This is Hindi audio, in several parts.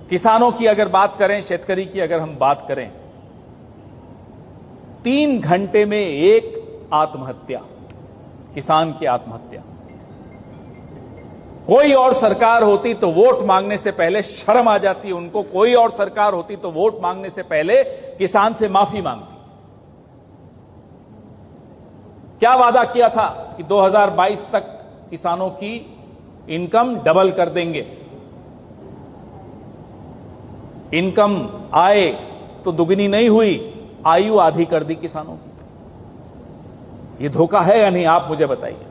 किसानों की अगर बात करें, शेतकरी की अगर हम बात करें, 3 घंटे में एक आत्महत्या, किसान की आत्महत्या। कोई और सरकार होती तो वोट मांगने से पहले शर्म आ जाती उनको, कोई और सरकार होती तो वोट मांगने से पहले किसान से माफी मांगती। क्या वादा किया था कि 2022 तक किसानों की इनकम डबल कर देंगे। इनकम आए तो दुगनी नहीं हुई, आयु आधी कर दी किसानों की। यह धोखा है या नहीं, आप मुझे बताइए।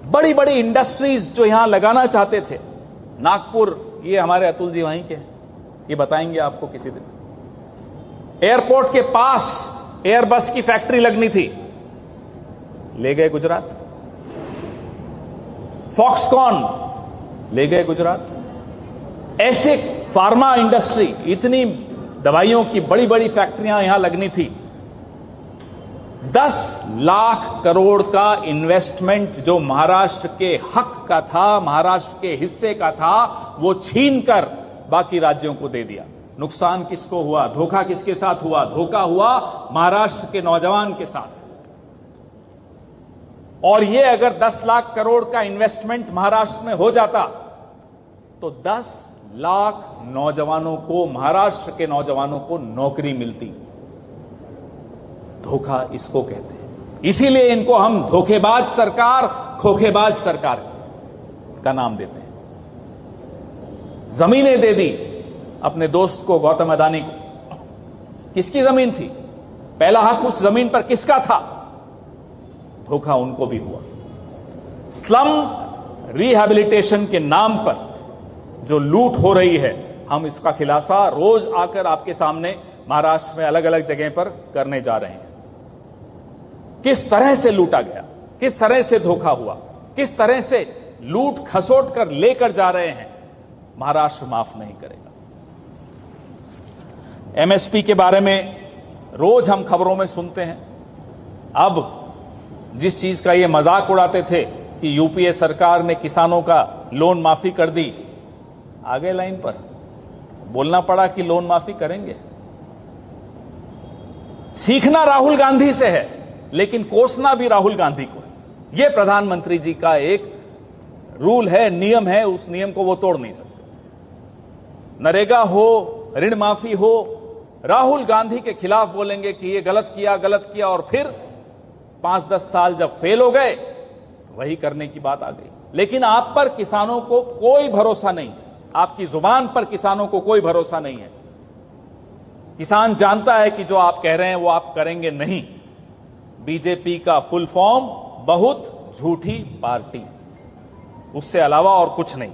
बड़ी बड़ी इंडस्ट्रीज जो यहां लगाना चाहते थे, नागपुर, ये हमारे अतुल जी वहीं के हैं, ये बताएंगे आपको किसी दिन। एयरपोर्ट के पास एयरबस की फैक्ट्री लगनी थी, ले गए गुजरात। फॉक्सकॉन ले गए गुजरात। ऐसे फार्मा इंडस्ट्री, इतनी दवाइयों की बड़ी बड़ी फैक्ट्रियां यहां लगनी थी। 10 लाख करोड़ का इन्वेस्टमेंट जो महाराष्ट्र के हक का था, महाराष्ट्र के हिस्से का था, वो छीनकर बाकी राज्यों को दे दिया। नुकसान किसको हुआ? धोखा किसके साथ हुआ? धोखा हुआ महाराष्ट्र के नौजवान के साथ। और ये अगर 10 लाख करोड़ का इन्वेस्टमेंट महाराष्ट्र में हो जाता तो 10 लाख नौजवानों को, महाराष्ट्र के नौजवानों को नौकरी मिलती। धोखा इसको कहते हैं। इसीलिए इनको हम धोखेबाज सरकार, खोखेबाज सरकार का नाम देते हैं। जमीनें दे दी अपने दोस्त को, गौतम अडानी को। किसकी जमीन थी? पहला हक उस जमीन पर किसका था? धोखा उनको भी हुआ। स्लम रिहैबिलिटेशन के नाम पर जो लूट हो रही है, हम इसका खुलासा रोज आकर आपके सामने महाराष्ट्र में अलग अलग जगह पर करने जा रहे हैं। किस तरह से लूटा गया, किस तरह से धोखा हुआ, किस तरह से लूट खसोट कर लेकर जा रहे हैं, महाराष्ट्र माफ नहीं करेगा। एमएसपी के बारे में रोज हम खबरों में सुनते हैं। अब जिस चीज का ये मजाक उड़ाते थे कि यूपीए सरकार ने किसानों का लोन माफी कर दी, आगे लाइन पर बोलना पड़ा कि लोन माफी करेंगे। सीखना राहुल गांधी से है, लेकिन कोसना भी राहुल गांधी को है। यह प्रधानमंत्री जी का एक रूल है, नियम है, उस नियम को वो तोड़ नहीं सकते। नरेगा हो, ऋण माफी हो, राहुल गांधी के खिलाफ बोलेंगे कि ये गलत किया, और फिर 5-10 साल जब फेल हो गए, वही करने की बात आ गई। लेकिन आप पर किसानों को कोई भरोसा नहीं, आपकी जुबान पर किसानों को कोई भरोसा नहीं है। किसान जानता है कि जो आप कह रहे हैं वो आप करेंगे नहीं। बीजेपी का फुल फॉर्म बहुत झूठी पार्टी, उससे अलावा और कुछ नहीं।